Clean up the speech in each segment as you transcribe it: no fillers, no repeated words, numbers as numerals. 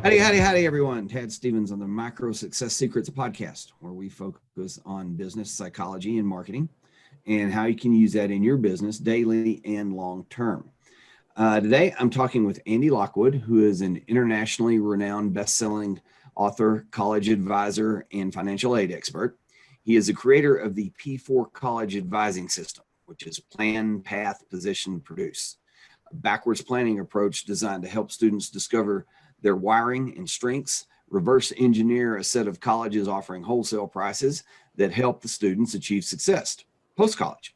Howdy, everyone. Tad Stevens on the Micro Success Secrets podcast, where we focus on business psychology and marketing and how you can use that in your business daily and long term. Today, I'm talking with Andy Lockwood, who is an internationally renowned best-selling author, college advisor, and financial aid expert. He is the creator of the P4 College Advising System, which is Plan, Path, Position, Produce, a backwards planning approach designed to help students discover their wiring and strengths, reverse engineer a set of colleges offering wholesale prices that help the students achieve success post-college.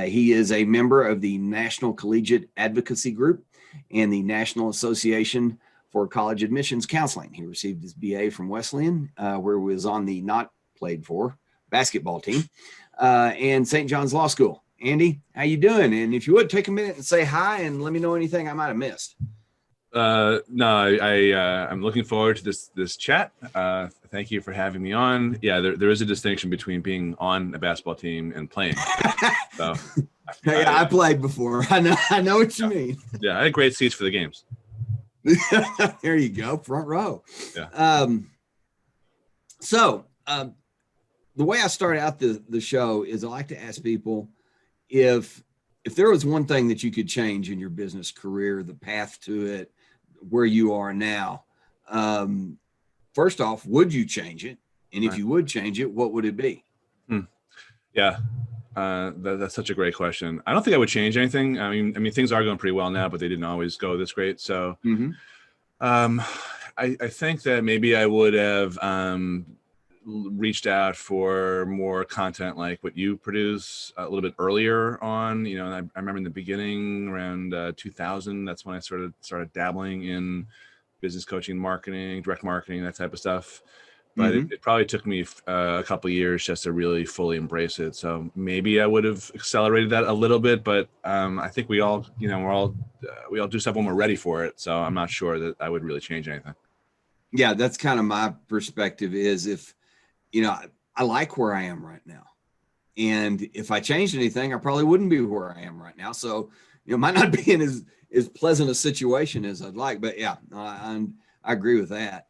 He is a member of the National Collegiate Advocacy Group and the National Association for College Admissions Counseling. He received his BA from Wesleyan, where he was on the not played for basketball team, and St. John's Law School. Andy, how you doing? And if you would, take a minute and say hi and let me know anything I might have missed. I'm looking forward to this chat. Thank you for having me on. Yeah, there is a distinction between being on a basketball team and playing. So, I played before. I know what you mean. Yeah, I had great seats for the games. There you go, front row. Yeah. So the way I start out the show is I like to ask people if there was one thing that you could change in your business career, the path to it, where you are now, first off, would you change it? And if you would change it, what would it be? Yeah, that's such a great question. I don't think I would change anything. I mean, things are going pretty well now, but they didn't always go this great. So I think that maybe I would have reached out for more content like what you produce a little bit earlier on. You know, and I remember in the beginning around 2000, that's when I started dabbling in business coaching, marketing, direct marketing, that type of stuff. But it probably took me a couple of years just to really fully embrace it. So maybe I would have accelerated that a little bit, but I think we all do stuff when we're ready for it. So I'm not sure that I would really change anything. Yeah, that's kind of my perspective is if, I like where I am right now. And if I changed anything, I probably wouldn't be where I am right now. So, might not be in as pleasant a situation as I'd like, but yeah, I agree with that.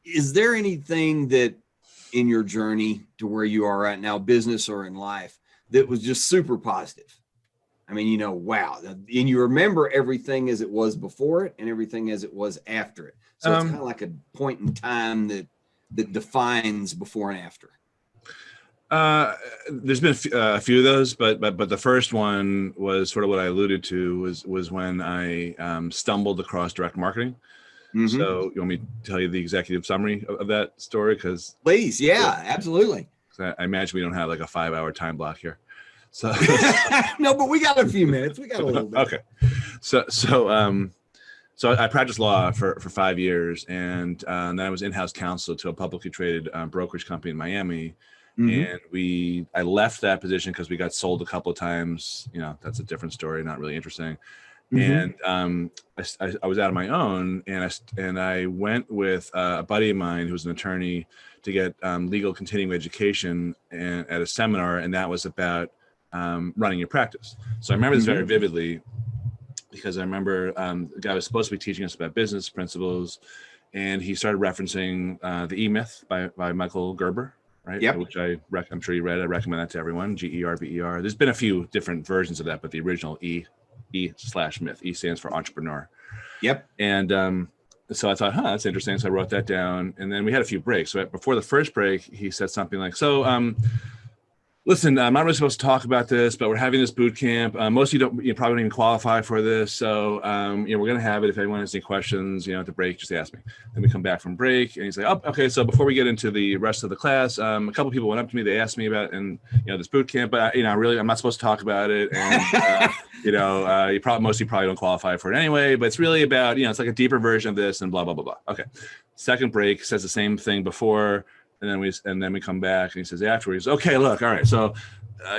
Is there anything that in your journey to where you are right now, business or in life, that was just super positive? I mean, wow. And you remember everything as it was before it and everything as it was after it. So it's kind of like a point in time that defines before and after. There's been a few of those, but the first one was sort of what I alluded to was when I stumbled across direct marketing. So you want me to tell you the executive summary of that story? Please. Yeah, absolutely. I imagine we don't have like a 5-hour time block here. So no, but we got a few minutes. We got a little bit. Okay. So I practiced law for 5 years, and then I was in-house counsel to a publicly traded brokerage company in Miami. And I left that position because we got sold a couple of times. That's a different story, not really interesting. And I was out on my own, and I went with a buddy of mine who was an attorney to get legal continuing education at a seminar, and that was about running your practice. So I remember this very vividly, because I remember the guy was supposed to be teaching us about business principles, and he started referencing the E-Myth by Michael Gerber, right? Yep. Which I'm sure you read. I recommend that to everyone, Gerber. There's been a few different versions of that, but the original E/myth. E stands for entrepreneur. Yep. And so I thought, that's interesting. So I wrote that down, and then we had a few breaks. So before the first break, he said something like, listen, I'm not really supposed to talk about this, but we're having this boot camp. Most of you probably don't even qualify for this. So, we're going to have it. If anyone has any questions, at the break, just ask me. Then we come back from break, and he's like, oh, okay. So before we get into the rest of the class, a couple of people went up to me. They asked me about, this boot camp, but I'm not supposed to talk about it. And, most of you probably don't qualify for it anyway, but it's really about, it's like a deeper version of this and blah, blah, blah, blah. Okay. Second break says the same thing before. And then we come back, and he says afterwards, okay, look, all right. So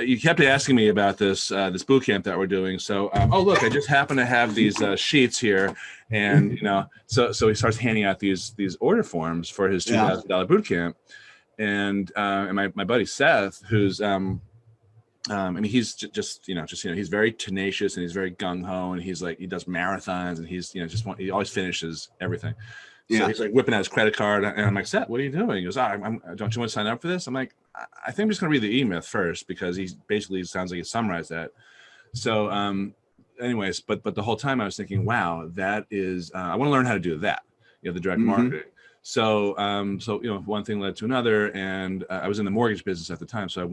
you kept asking me about this boot camp that we're doing. So, look, I just happen to have these sheets here, and so he starts handing out these order forms for his $2,000 boot camp, and my buddy Seth, who's I mean, he's just he's very tenacious and he's very gung ho, and he's like, he does marathons, and he's, he always finishes everything. So he's like whipping out his credit card, and I'm like, Seth, what are you doing? He goes, don't you want to sign up for this? I'm like, I think I'm just going to read the E-Myth first, because he basically sounds like he summarized that. So anyways, but the whole time I was thinking, wow, that is, I want to learn how to do that, the direct marketing. So, one thing led to another, and I was in the mortgage business at the time. So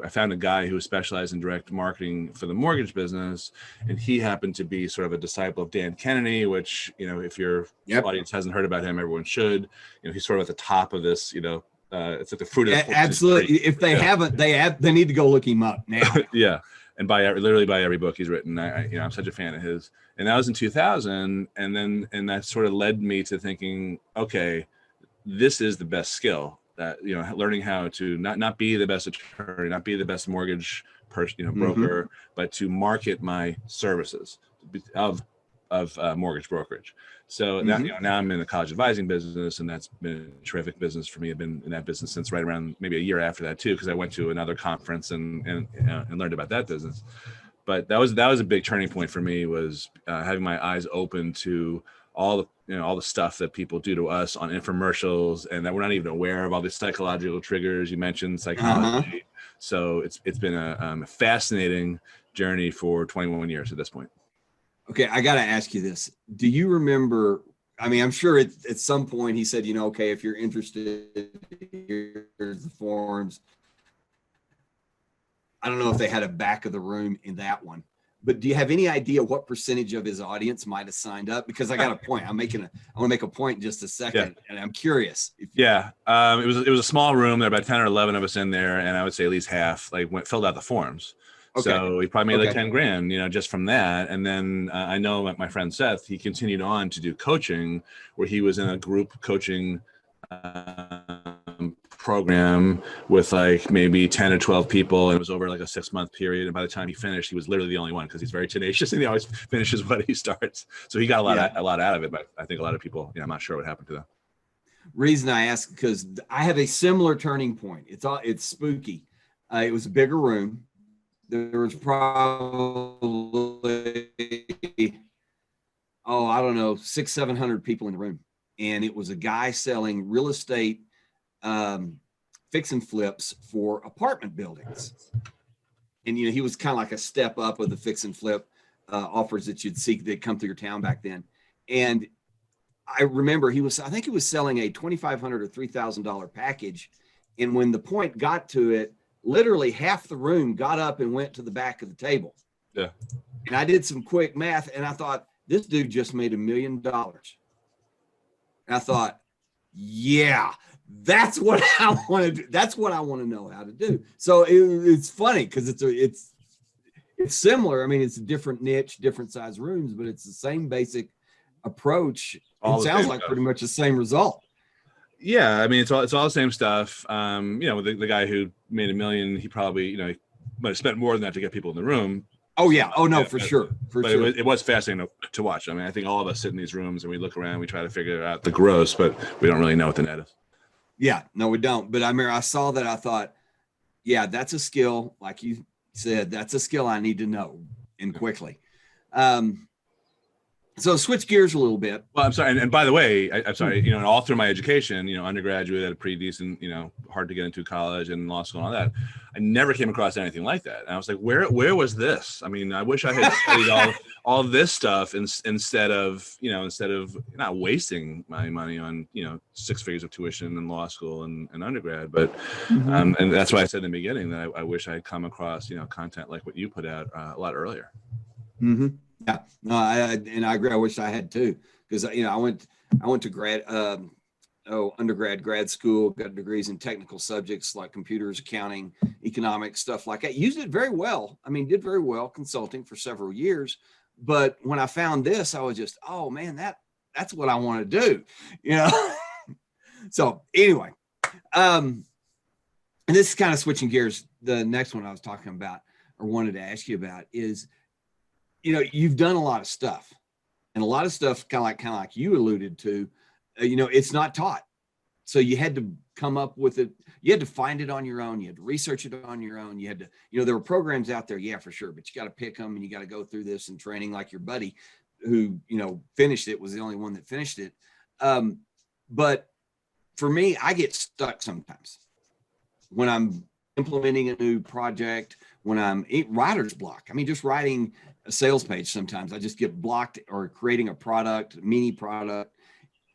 I found a guy who specialized in direct marketing for the mortgage business, and he happened to be sort of a disciple of Dan Kennedy, which, if your audience hasn't heard about him, everyone should. He's sort of at the top of this, it's like the fruit of the absolutely. If they haven't, they need to go look him up now. Yeah. And literally buy every book he's written. I'm such a fan of his. And that was in 2000. And that sort of led me to thinking, okay, this is the best skill, that, learning how to not be the best attorney, not be the best mortgage person, broker, but to market my services of mortgage brokerage. So now I'm in the college advising business, and that's been a terrific business for me. I've been in that business since right around maybe a year after that too, because I went to another conference and learned about that business. But that was a big turning point for me, was having my eyes open to all the stuff that people do to us on infomercials, and that we're not even aware of, all these psychological triggers. You mentioned psychology. So it's been a fascinating journey for 21 years at this point. Okay, I got to ask you this. Do you remember, I mean, I'm sure at some point he said, okay, if you're interested, here's the forms. I don't know if they had a back of the room in that one, but do you have any idea what percentage of his audience might have signed up? Because I got a point. I want to make a point in just a second, and I'm curious. It was a small room. There were about 10 or 11 of us in there, and I would say at least half filled out the forms. Okay. So he probably made like 10 grand, just from that. And then I know my friend Seth, he continued on to do coaching, where he was in a group coaching program with like maybe 10 or 12 people. And it was over like a 6-month period. And by the time he finished, he was literally the only one, because he's very tenacious and he always finishes what he starts. So he got a lot out of it. But I think a lot of people, I'm not sure what happened to them. Reason I ask, because I have a similar turning point. It's spooky. It was a bigger room. There was probably, 600-700 people in the room. And it was a guy selling real estate fix and flips for apartment buildings. And, he was kind of like a step up of the fix and flip offers that you'd seek that come through your town back then. And I remember I think he was selling a $2,500 or $3,000 package. And when the point got to it, literally half the room got up and went to the back of the table. Yeah. And I did some quick math, and I thought, this dude just made $1 million. And I thought, yeah, that's what I want to do. That's what I want to know how to do. So it's funny, because it's similar. I mean, it's a different niche, different size rooms, but it's the same basic approach. It sounds like pretty much the same result. Yeah, I mean, it's all the same stuff. The guy who made $1 million, he probably, he might have spent more than that to get people in the room. Oh yeah. Oh no, for sure. It was fascinating to watch. I mean, I think all of us sit in these rooms and we look around, we try to figure out the gross, but we don't really know what the net is. Yeah, no, we don't. But I mean, I saw that. I thought, yeah, that's a skill. Like you said, that's a skill I need to know, and quickly. So switch gears a little bit. Well, I'm sorry. And by the way, I'm sorry, all through my education, undergraduate at a pretty decent, hard to get into college and law school and all that, I never came across anything like that. And I was like, where was this? I mean, I wish I had studied all this stuff instead of not wasting my money on, 6 figures of tuition in law school and undergrad. But, and that's why I said in the beginning that I wish I had come across, content like what you put out a lot earlier. Mm-hmm. Yeah, no, I agree. I wish I had too, because I went to undergrad, grad school, got degrees in technical subjects like computers, accounting, economics, stuff like that. Used it very well. I mean, did very well consulting for several years. But when I found this, I was just, oh man, that's what I want to do, So anyway, and this is kind of switching gears. The next one I was talking about or wanted to ask you about is, you've done a lot of stuff, and a lot of stuff kind of like you alluded to, it's not taught. So you had to come up with it. You had to find it on your own. You had to research it on your own. You had to, there were programs out there. Yeah, for sure. But you got to pick them and you got to go through this and training, like your buddy who, finished it, was the only one that finished it. But for me, I get stuck sometimes when I'm implementing a new project, when I'm writer's block. I mean, just writing a sales page, sometimes I just get blocked, or creating a product, mini product.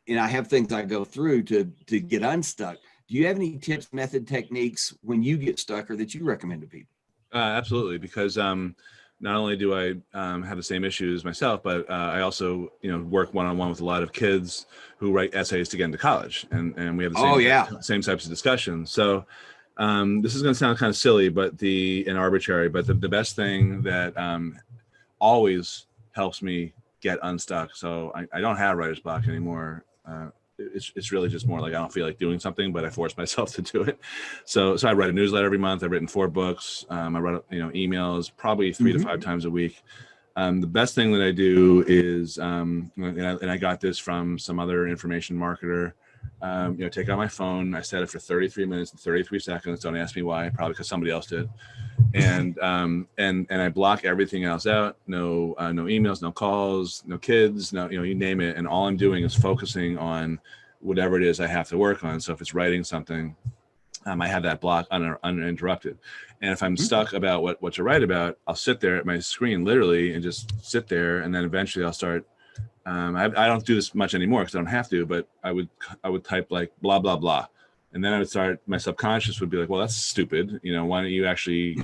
And I have things I go through to get unstuck. Do you have any tips, method, techniques when you get stuck, or that you recommend to people? Absolutely, because not only do I have the same issues myself, but I also work one-on-one with a lot of kids who write essays to get into college, and we have the same types of discussions. So this is going to sound kind of silly, and arbitrary, but the best thing that always helps me get unstuck. So I don't have writer's block anymore. It's really just more like I don't feel like doing something, but I force myself to do it. So I write a newsletter every month. I've written 4 books. I write emails probably 3 to 5 times a week. The best thing that I do is, and I got this from some other information marketer. Take out my phone. I set it for 33 minutes and 33 seconds. Don't ask me why. Probably because somebody else did. And I block everything else out. No emails, no calls, no kids, no, you name it. And all I'm doing is focusing on whatever it is I have to work on. So if it's writing something, I have that block uninterrupted. And if I'm stuck about what to write about, I'll sit there at my screen literally and just sit there. And then eventually I'll start. I don't do this much anymore because I don't have to, but I would type like blah, blah, blah. And then I would start, my subconscious would be like, well, that's stupid. Why don't you actually, you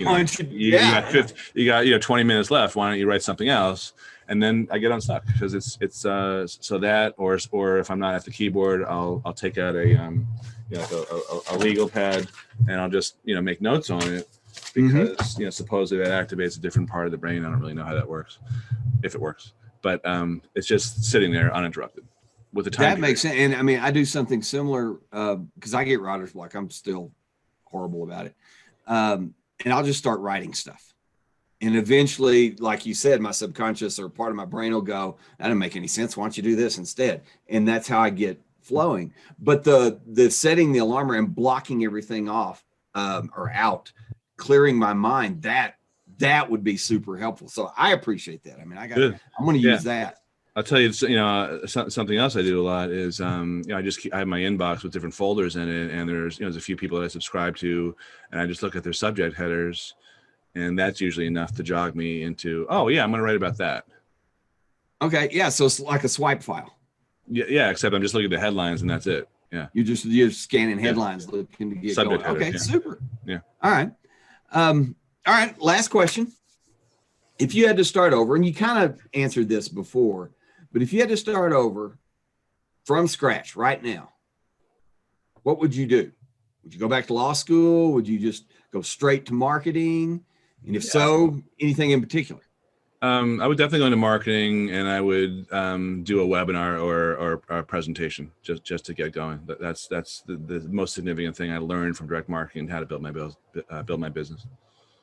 got 20 minutes left. Why don't you write something else? And then I get unstuck because it's so that, or if I'm not at the keyboard, I'll take out a legal pad and I'll just, make notes on it because, supposedly that activates a different part of the brain. I don't really know how that works, if it works, but it's just sitting there uninterrupted. With the time that makes sense. And I mean, I do something similar because I get writer's block. I'm still horrible about it. And I'll just start writing stuff. And eventually, like you said, my subconscious or part of my brain will go, that doesn't make any sense. Why don't you do this instead? And that's how I get flowing. But the setting the alarm and blocking everything off or out, clearing my mind, that would be super helpful. So I appreciate that. I mean, I'm going to use that. I'll tell you, something else I do a lot is, I have my inbox with different folders in it, and there's a few people that I subscribe to, and I just look at their subject headers, and that's usually enough to jog me into, oh yeah, I'm going to write about that. Okay, yeah, so it's like a swipe file. Yeah, except I'm just looking at the headlines, and that's it. Yeah, you're scanning headlines, looking to get subject going. Okay, super. Yeah. All right. Last question. If you had to start over, and you kind of answered this before, but if you had to start over from scratch right now, what would you do? Would you go back to law school? Would you just go straight to marketing? And if so, anything in particular? I would definitely go into marketing, and I would do a webinar or a presentation just to get going. That's the most significant thing I learned from direct marketing, how to build my business.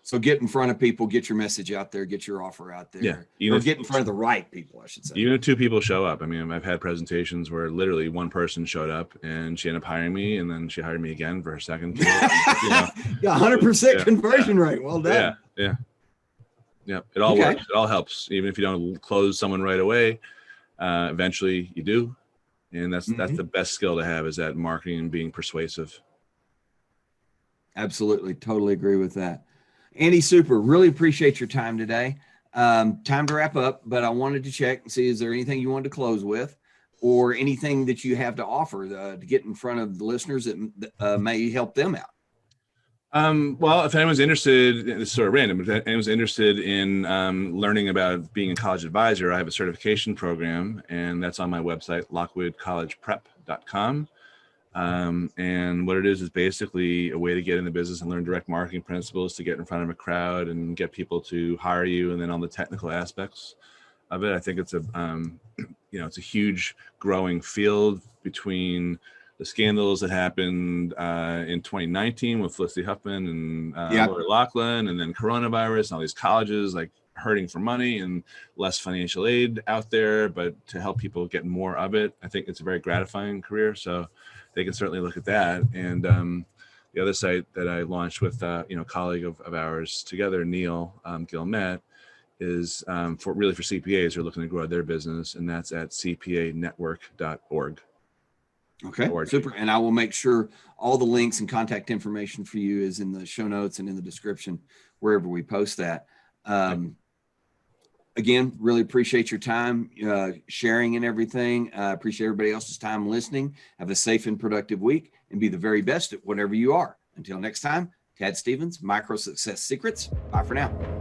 So get in front of people, get your message out there, get your offer out there. Yeah. Or get in front of the right people, I should say. Even if 2 people show up. I mean, I've had presentations where literally one person showed up and she ended up hiring me, and then she hired me again for her second. 100% conversion rate. Well done. Yeah. It all works. It all helps. Even if you don't close someone right away, eventually you do. And that's the best skill to have, is that marketing and being persuasive. Absolutely. Totally agree with that. Andy, super. Really appreciate your time today. Time to wrap up, but I wanted to check and see, is there anything you wanted to close with, or anything that you have to offer to get in front of the listeners that may help them out? Well, if anyone's interested, it's sort of random, but if anyone's interested in learning about being a college advisor, I have a certification program, and that's on my website, lockwoodcollegeprep.com. And what it is basically a way to get in the business and learn direct marketing principles to get in front of a crowd and get people to hire you. And then on the technical aspects of it, I think it's it's a huge growing field between the scandals that happened in 2019 with Felicity Huffman and Lori Loughlin, and then coronavirus and all these colleges like hurting for money and less financial aid out there, but to help people get more of it. I think it's a very gratifying career. So they can certainly look at that. And the other site that I launched with a colleague of ours together, Neil Gilmet, is for CPAs who are looking to grow their business, and that's at cpanetwork.org. Okay, super. And I will make sure all the links and contact information for you is in the show notes and in the description wherever we post that. Again, really appreciate your time sharing and everything. I appreciate everybody else's time listening. Have a safe and productive week and be the very best at whatever you are. Until next time, Tad Stevens, Micro Success Secrets. Bye for now.